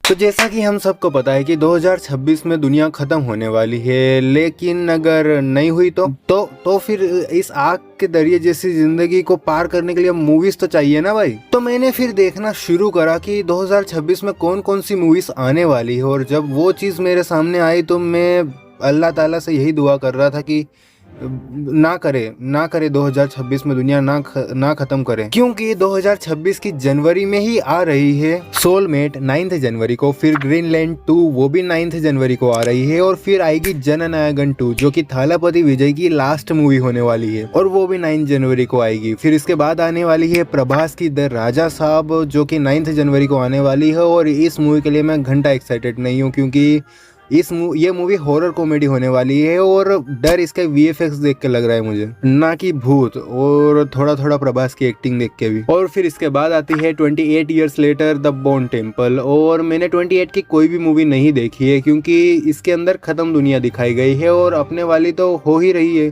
तो जैसा कि हम सबको पता है कि 2026 में दुनिया खत्म होने वाली है, लेकिन अगर नहीं हुई तो फिर इस आग के दरिये जैसी जिंदगी को पार करने के लिए मूवीज तो चाहिए ना भाई। तो मैंने फिर देखना शुरू करा कि 2026 में कौन कौन सी मूवीज आने वाली है, और जब वो चीज़ मेरे सामने आई तो मैं अल्लाह ताला से यही दुआ कर रहा था कि ना करे 2026 में दुनिया ना खत्म करे, क्योंकि 2026 की जनवरी में ही आ रही है सोलमेट 9 जनवरी को, फिर ग्रीनलैंड 2 वो भी 9 जनवरी को आ रही है, और फिर आएगी जननायकन 2 जो कि थालापति विजय की लास्ट मूवी होने वाली है, और वो भी 9 जनवरी को आएगी। फिर इसके बाद आने वाली है प्रभास की द राजा साहब जो कि 9 जनवरी को आने वाली है, और इस मूवी के लिए मैं घंटा एक्साइटेड नहीं हूँ, क्योंकि ये मूवी हॉरर कॉमेडी होने वाली है, और डर इसके वीएफएक्स देख के लग रहा है मुझे, ना कि भूत, और थोड़ा थोड़ा प्रभास की एक्टिंग देख के भी। और फिर इसके बाद आती है 28 years later the Bon temple, और मैंने 28 की कोई भी मूवी नहीं देखी है, क्योंकि इसके अंदर खत्म दुनिया दिखाई गई है और अपने वाली तो हो ही रही है,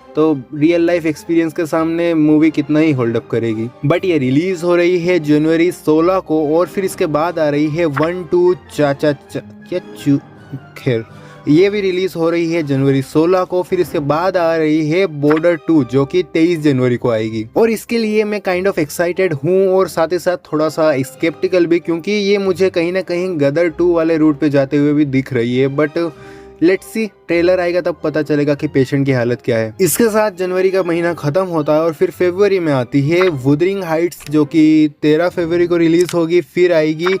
तो रियल लाइफ एक्सपीरियंस के सामने मूवी कितना ही होल्ड अप करेगी। बट ये रिलीज हो रही है जनवरी 16 को, और फिर इसके बाद आ रही है 1 2 चाचा क्या खैर ये भी रिलीज हो रही है जनवरी 16 को। फिर इसके बाद आ रही है बॉर्डर 2 जो कि 23 जनवरी को आएगी, और इसके लिए मैं काइंड ऑफ एक्साइटेड हूँ और साथ ही साथ थोड़ा सा स्केप्टिकल भी, क्योंकि ये मुझे कहीं ना कहीं गदर 2 वाले रूट पे जाते हुए भी दिख रही है। बट लेट्स सी, ट्रेलर आएगा तब पता चलेगा कि पेशेंट की हालत क्या है। इसके साथ जनवरी का महीना खत्म होता है, और फिर फरवरी में आती है वुदरिंग हाइट्स जो कि 13 फरवरी को रिलीज होगी। फिर आएगी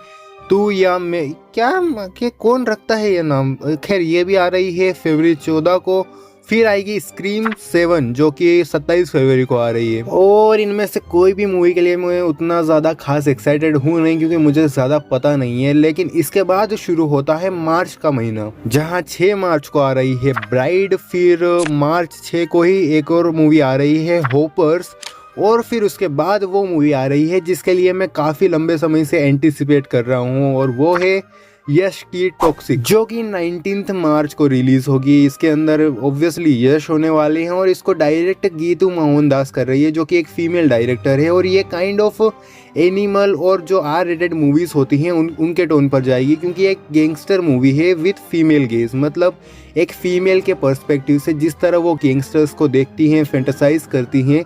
तू या मैं, क्या कौन रखता है ये नाम, खैर ये भी आ रही है फरवरी 14 को। फिर आएगी स्क्रीम 7 जो कि 27 फरवरी को आ रही है, और इनमें से कोई भी मूवी के लिए मैं उतना ज़्यादा खास एक्साइटेड हूँ नहीं, क्योंकि मुझे ज़्यादा पता नहीं है। लेकिन इसके बाद शुरू होता है मार्च का महीना, जहाँ 6 मार्च को आ रही है ब्राइड, फिर मार्च 6 को ही एक और मूवी आ रही है होपर्स, और फिर उसके बाद वो मूवी आ रही है जिसके लिए मैं काफ़ी लंबे समय से एंटिसिपेट कर रहा हूँ, और वो है यश की टॉक्सिक जो कि 19 मार्च को रिलीज होगी। इसके अंदर ऑब्वियसली यश होने वाले हैं, और इसको डायरेक्ट गीतू मोहनदास कर रही है जो कि एक फीमेल डायरेक्टर है, और ये काइंड ऑफ एनिमल और जो R-रेटेड मूवीज़ होती हैं उनके टोन पर जाएगी, क्योंकि एक गैंगस्टर मूवी है विथ फीमेल गेज, मतलब एक फीमेल के पर्सपेक्टिव से जिस तरह वो गैंगस्टर्स को देखती हैं, फैंटेसाइज करती हैं,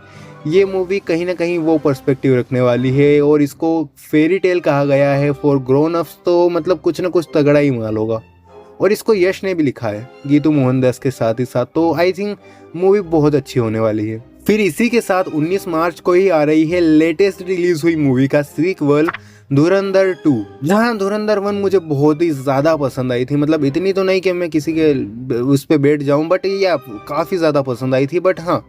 ये मूवी कहीं ना कहीं वो पर्सपेक्टिव रखने वाली है। और इसको फेरी टेल कहा गया है फॉर ग्रोन अप्स, तो मतलब कुछ ना कुछ तगड़ा ही माल होगा, और इसको यश ने भी लिखा है गीतू मोहनदास के साथ ही साथ, तो आई थिंक मूवी बहुत अच्छी होने वाली है। फिर इसी के साथ 19 मार्च को ही आ रही है लेटेस्ट रिलीज हुई मूवी का सीक्वल धुरंधर 2, जहाँ धुरंधर 1 मुझे बहुत ही ज़्यादा पसंद आई थी, मतलब इतनी तो नहीं कि मैं किसी के उस पर बैठ जाऊँ, बट ये काफ़ी ज़्यादा पसंद आई थी। बट हाँ,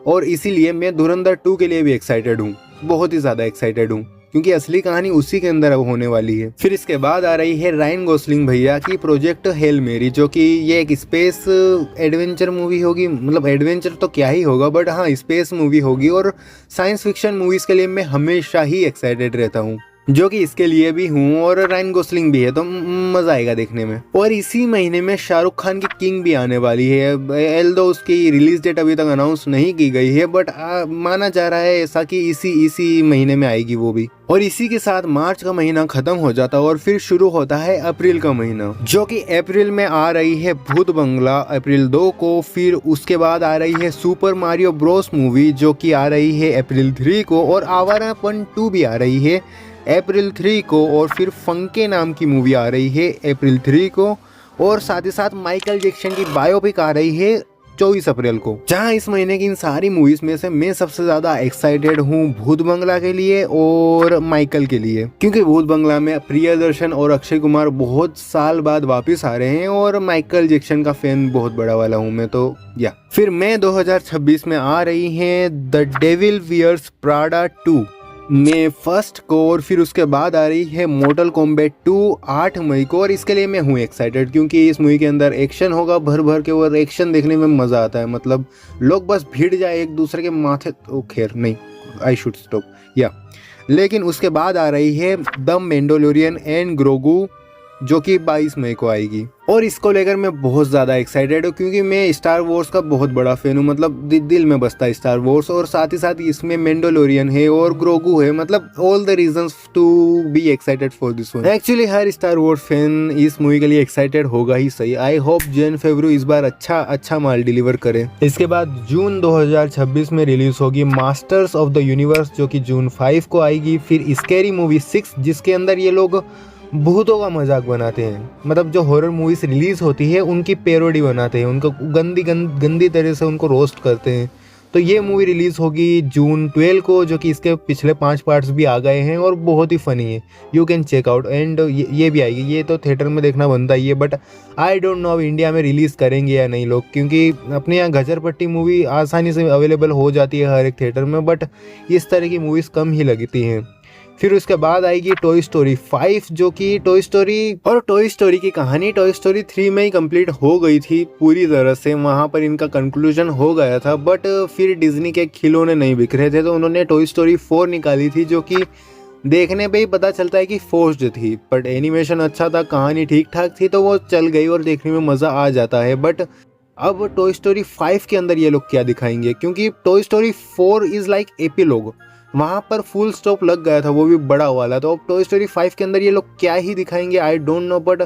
और इसीलिए मैं धुरंधर 2 के लिए भी एक्साइटेड हूँ, बहुत ही ज़्यादा एक्साइटेड हूँ, क्योंकि असली कहानी उसी के अंदर अब होने वाली है। फिर इसके बाद आ रही है रायन गोसलिंग भैया की प्रोजेक्ट हेल मेरी, जो कि ये एक स्पेस एडवेंचर मूवी होगी, मतलब एडवेंचर तो क्या ही होगा, बट हाँ स्पेस मूवी होगी, और साइंस फिक्शन मूवीज़ के लिए मैं हमेशा ही एक्साइटेड रहता हूँ, जो कि इसके लिए भी हूँ, और रायन गोसलिंग भी है, तो मज़ा आएगा देखने में। और इसी महीने में शाहरुख खान की किंग भी आने वाली है, एल्दो उसकी रिलीज डेट अभी तक अनाउंस नहीं की गई है, बट माना जा रहा है ऐसा कि इसी महीने में आएगी वो भी। और इसी के साथ मार्च का महीना खत्म हो जाता है, और फिर शुरू होता है अप्रैल का महीना, जो कि अप्रैल में आ रही है भूत बंगला अप्रैल 2 को। फिर उसके बाद आ रही है सुपर मारियो ब्रोस मूवी जो कि आ रही है अप्रैल 3 को, और आवारापन 2 भी आ रही है अप्रैल 3 को, और फिर फंके नाम की मूवी आ रही है अप्रैल 3 को, और साथ ही साथ माइकल जैक्सन की बायोपिक आ रही है 24 अप्रैल को। जहां इस महीने की इन सारी मूवीज में से मैं सबसे ज्यादा एक्साइटेड हूं भूत बंगला के लिए और माइकल के लिए, क्योंकि भूत बंगला में प्रियदर्शन और अक्षय कुमार बहुत साल बाद वापस आ रहे हैं, और माइकल जैक्सन का फैन बहुत बड़ा वाला हूं मैं, तो या फिर मैं 2026 में आ रही है द डेविल वियर्स प्राडा 2 में फर्स्ट को, और फिर उसके बाद आ रही है मोर्टल कॉम्बैट 2 8 मई को, और इसके लिए मैं हूँ एक्साइटेड, क्योंकि इस मूवी के अंदर एक्शन होगा भर भर के, और एक्शन देखने में मज़ा आता है, मतलब लोग बस भिड़ जाए एक दूसरे के माथे, तो खैर नहीं, आई शुड स्टॉप या। लेकिन उसके बाद आ रही है द मैंडोलोरियन एंड ग्रोगू जो कि 22 मई को आएगी। और इसको लेकर मैं बहुत ज़्यादा एक्साइटेड हूँ क्योंकि मैं स्टार वॉर्स का बहुत बड़ा फैन हूँ, मतलब दिल में बसता है स्टार वॉर्स। और साथ ही साथ इसमें मैंडोलोरियन है और ग्रोगू है, मतलब all the reasons to be excited for this one. Actually हर स्टार वॉर्स फैन इस मूवी के लिए एक्साइटेड होगा ही सही। आई होप जैन फेब्रू इस बार अच्छा माल डिलीवर करे। इसके बाद जून 2026 में रिलीज होगी मास्टर्स ऑफ द यूनिवर्स, जो कि जून 5 को आएगी। फिर स्कैरी मूवी 6, जिसके अंदर ये लोग भूतों का मजाक बनाते हैं, मतलब जो हॉरर मूवीज रिलीज होती है उनकी पैरोडी बनाते हैं, उनको गंदी तरह से उनको रोस्ट करते हैं। तो ये मूवी रिलीज होगी जून 12 को, जो कि इसके पिछले 5 पार्ट्स भी आ गए हैं और बहुत ही फनी है, you can check out. And ये भी आएगी, ये तो थिएटर में देखना बनता ही है, बट आई डोंट नो अब इंडिया में रिलीज़ करेंगे या नहीं लोग, क्योंकि अपने यहाँ घचरपट्टी मूवी आसानी से अवेलेबल हो जाती है हर एक थिएटर में, बट इस तरह की मूवीज़ कम ही लगती हैं। फिर उसके बाद आएगी टॉय स्टोरी 5, जो कि टॉय स्टोरी की कहानी टॉय स्टोरी 3 में ही कंप्लीट हो गई थी पूरी तरह से, वहाँ पर इनका कंक्लूजन हो गया था। बट फिर डिज्नी के खिलौने नहीं बिक रहे थे, तो उन्होंने टॉय स्टोरी 4 निकाली थी, जो कि देखने पे ही पता चलता है कि फोर्स्ड थी, बट एनिमेशन अच्छा था, कहानी ठीक ठाक थी, तो वो चल गई और देखने में मज़ा आ जाता है। बट अब टॉय स्टोरी 5 के अंदर ये लोग क्या दिखाएंगे, क्योंकि toy story 4 is like epilogue, वहाँ पर फुल स्टॉप लग गया था, वो भी बड़ा वाला। तो अब टॉय स्टोरी 5 के अंदर ये लोग क्या ही दिखाएंगे, I don't know, but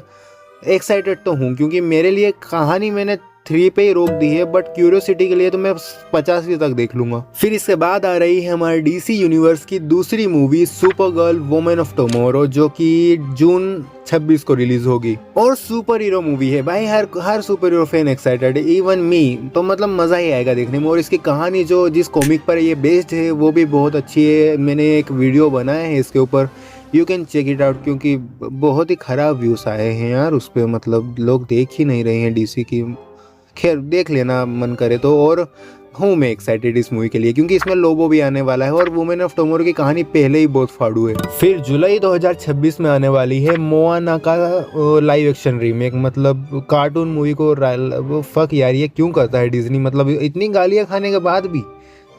excited तो हूँ, क्योंकि मेरे लिए कहानी मैंने 3 पे ही रोक दी है, बट क्यूरियोसिटी के लिए तो मैं 85 तक देख लूंगा। फिर इसके बाद आ रही है हमारे डीसी यूनिवर्स की दूसरी movie Supergirl women of tomorrow, जो कि जून 26 को रिलीज होगी। और सुपर हीरो मूवी है भाई, हर सुपर हीरो फैन एक्साइटेड है, इवन मी, तो मतलब मजा ही आएगा देखने में। और इसकी कहानी जो जिस कॉमिक पर ये बेस्ड है वो भी बहुत अच्छी है, मैंने एक वीडियो बनाया है इसके ऊपर, you can check it out, क्योंकि बहुत ही खराब व्यूज आए हैं यार उस पर, मतलब लोग देख ही नहीं रहे हैं डीसी की। खैर देख लेना मन करे तो। और हूँ मैं एक्साइटेड इस मूवी के लिए, क्योंकि इसमें लोबो भी आने वाला है और वुमेन ऑफ टुमारो की कहानी पहले ही बहुत फाड़ू है। फिर जुलाई 2026 में आने वाली है मोआना का लाइव एक्शन रीमेक, मतलब कार्टून मूवी को फक यार, ये क्यों करता है डिज्नी, मतलब इतनी गालियाँ खाने के बाद भी।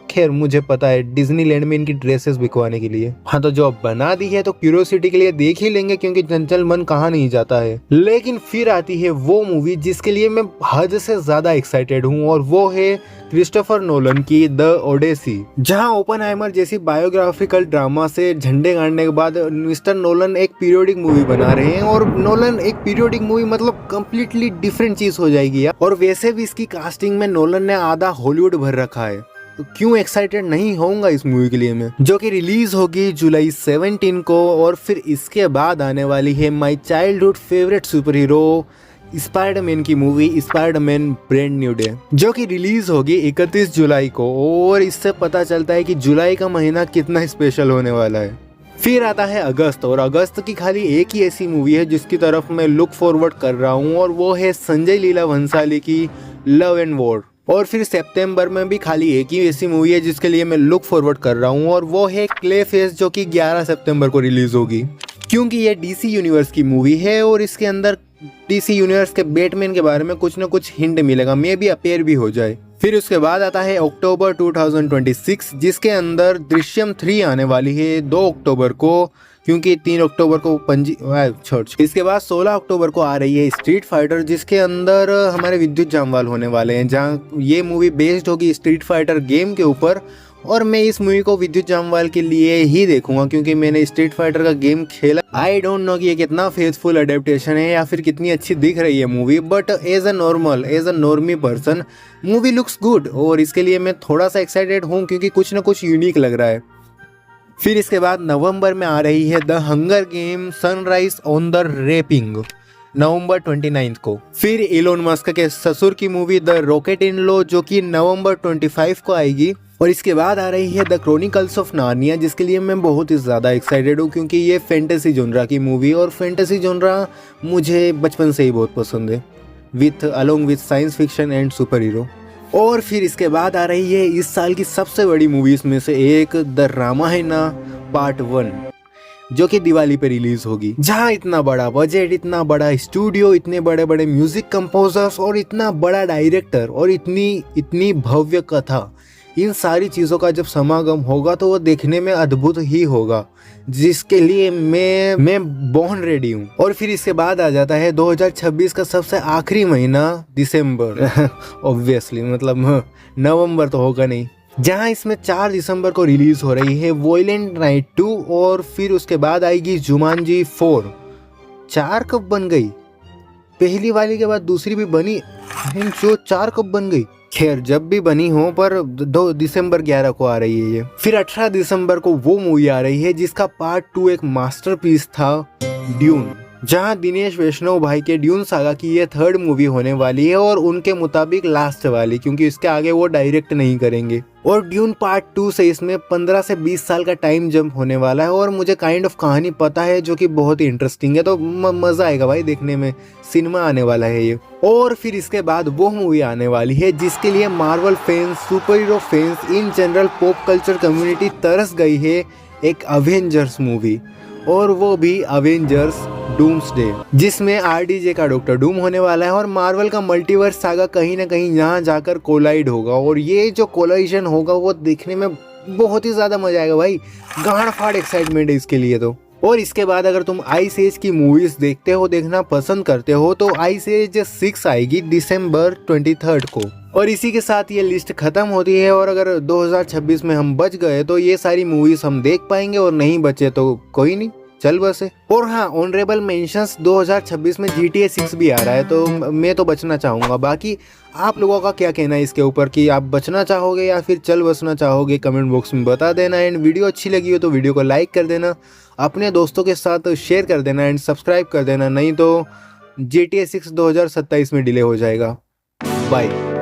खैर मुझे पता है डिज्नीलैंड में इनकी ड्रेसेस बिकवाने के लिए, हाँ तो जो अब बना दी है तो क्यूरियोसिटी के लिए देख ही लेंगे, क्योंकि चंचल मन कहाँ नहीं जाता है। लेकिन फिर आती है वो मूवी जिसके लिए मैं हद से ज्यादा एक्साइटेड हूँ, और वो है क्रिस्टोफर नोलन की द ओडेसी, जहां ओपनहाइमर जैसी बायोग्राफिकल ड्रामा से झंडे गाड़ने के बाद मिस्टर नोलन एक पीरियोडिक मूवी बना रहे हैं। और नोलन एक पीरियोडिक मूवी मतलब कंप्लीटली डिफरेंट चीज हो जाएगी यार। और वैसे भी इसकी कास्टिंग में नोलन ने आधा हॉलीवुड भर रखा है, तो क्यों एक्साइटेड नहीं होऊंगा इस मूवी के लिए मैं, जो कि रिलीज होगी जुलाई 17 को। और फिर इसके बाद आने वाली है my childhood favourite super hero Spiderman की movie Spiderman brand new day, जो कि रिलीज होगी 31 जुलाई को। और इससे पता चलता है कि जुलाई का महीना कितना स्पेशल होने वाला है। फिर आता है अगस्त, और अगस्त की खाली एक ही ऐसी मूवी है जिसकी तरफ मैं लुक फॉरवर्ड कर रहा हूँ, और वो है संजय लीला भंसाली की लव एंड वॉर। और फिर सितंबर में भी खाली एक ही ऐसी मूवी है जिसके लिए मैं लुक फॉरवर्ड कर रहा हूँ, और वो है क्ले फेस, जो कि 11 सितंबर को रिलीज होगी। क्योंकि ये डीसी यूनिवर्स की मूवी है और इसके अंदर डीसी यूनिवर्स के बैटमैन के बारे में कुछ न कुछ हिंट मिलेगा, मे भी अपेयर भी हो जाए। फिर उसके बाद आता है अक्टूबर 2026, जिसके अंदर दृश्यम 3 आने वाली है 2 अक्टूबर को, क्योंकि 3 अक्टूबर को इसके बाद 16 अक्टूबर को आ रही है स्ट्रीट फाइटर, जिसके अंदर हमारे विद्युत जामवाल होने वाले हैं, जहाँ ये मूवी बेस्ड होगी स्ट्रीट फाइटर गेम के ऊपर। और मैं इस मूवी को विद्युत जामवाल के लिए ही देखूंगा, क्योंकि मैंने स्ट्रीट फाइटर का गेम खेला। आई डोंट नो कि ये कितना फेथफुल अडेप्टेशन है या फिर कितनी अच्छी दिख रही है movie, but as a normie person movie looks good, और इसके लिए मैं थोड़ा सा एक्साइटेड हूँ, क्योंकि कुछ ना कुछ यूनिक लग रहा है। फिर इसके बाद नवंबर में आ रही है the Hunger Game Sunrise on the Reaping, नवंबर 29 को। फिर इलोन मस्क के ससुर की movie the Rocket in Law, जो कि नवंबर 25 को आएगी। और इसके बाद आ रही है द क्रॉनिकल्स ऑफ नार्निया, जिसके लिए मैं बहुत ही ज़्यादा एक्साइटेड हूँ, क्योंकि ये फैंटेसी जोनरा की मूवी, और फैंटेसी जोनरा मुझे बचपन से ही बहुत पसंद है, along with science fiction and super hero. और फिर इसके बाद आ रही है इस साल की सबसे बड़ी मूवीज में से एक द रामायणा पार्ट 1, जो कि दिवाली पे रिलीज होगी। जहाँ इतना बड़ा बजट, इतना बड़ा स्टूडियो, इतने बड़े बड़े म्यूजिक कंपोजर्स और इतना बड़ा डायरेक्टर और इतनी भव्य कथा इन सारी चीज़ों का जब समागम होगा तो वो देखने में अद्भुत ही होगा, जिसके लिए मैं बॉर्न रेडी हूँ। और फिर इसके बाद आ जाता है 2026 का सबसे आखिरी महीना, दिसंबर। ऑब्वियसली मतलब नवंबर तो होगा नहीं, जहाँ इसमें 4 दिसंबर को रिलीज हो रही है वॉयलेंट नाइट 2, और फिर उसके बाद आएगी जुमांजी 4। 4 कब बन गई? पहली वाली के बाद दूसरी भी बनी, जो 4 कब बन गई? खैर जब भी बनी हो, पर 2 दिसंबर 11 को आ रही है ये। फिर 18 दिसंबर को वो मूवी आ रही है जिसका पार्ट 2 एक मास्टरपीस था, ड्यून, जहां दिनेश वैष्णव भाई के ड्यून सागा की ये 3rd मूवी होने वाली है, और उनके मुताबिक लास्ट वाली, क्योंकि इसके आगे वो डायरेक्ट नहीं करेंगे। और ड्यून पार्ट 2 से इसमें 15 से 20 साल का टाइम जंप होने वाला है, और मुझे काइंड ऑफ कहानी पता है जो कि बहुत ही इंटरेस्टिंग है, तो मजा आएगा भाई देखने में, सिनेमा आने वाला है ये। और फिर इसके बाद वो मूवी आने वाली है जिसके लिए Marvel fans, super hero fans, in general pop culture community तरस गई है, एक अवेंजर्स मूवी, और वो भी अवेंजर्स डूम्सडे, जिसमें आरडीजे का डॉक्टर डूम होने वाला है, और मार्वल का मल्टीवर्स सागा कहीं ना कहीं यहाँ जाकर कोलाइड होगा, और ये जो कोलाइजन होगा वो देखने में बहुत ही ज़्यादा मजा आएगा भाई, गांड फाड़ एक्साइटमेंट है इसके लिए तो। और इसके बाद अगर तुम आइस एज की मूवीज देखते हो, देखना पसंद करते हो, तो आइस एज 6 आएगी दिसंबर 23 को। और इसी के साथ ये लिस्ट खत्म होती है, और अगर 2026 में हम बच गए तो ये सारी मूवीज हम देख पाएंगे, और नहीं बचे तो कोई नहीं, चल बसे। और हाँ, ऑनरेबल मेंशंस 2026 में GTA 6 भी आ रहा है, तो मैं तो बचना चाहूँगा। बाकी आप लोगों का क्या कहना है इसके ऊपर, कि आप बचना चाहोगे या फिर चल बसना चाहोगे, कमेंट बॉक्स में बता देना। एंड वीडियो अच्छी लगी हो तो वीडियो को लाइक कर देना, अपने दोस्तों के साथ शेयर कर देना, एंड सब्सक्राइब कर देना, नहीं तो GTA 6 2027 में डिले हो जाएगा। बाय।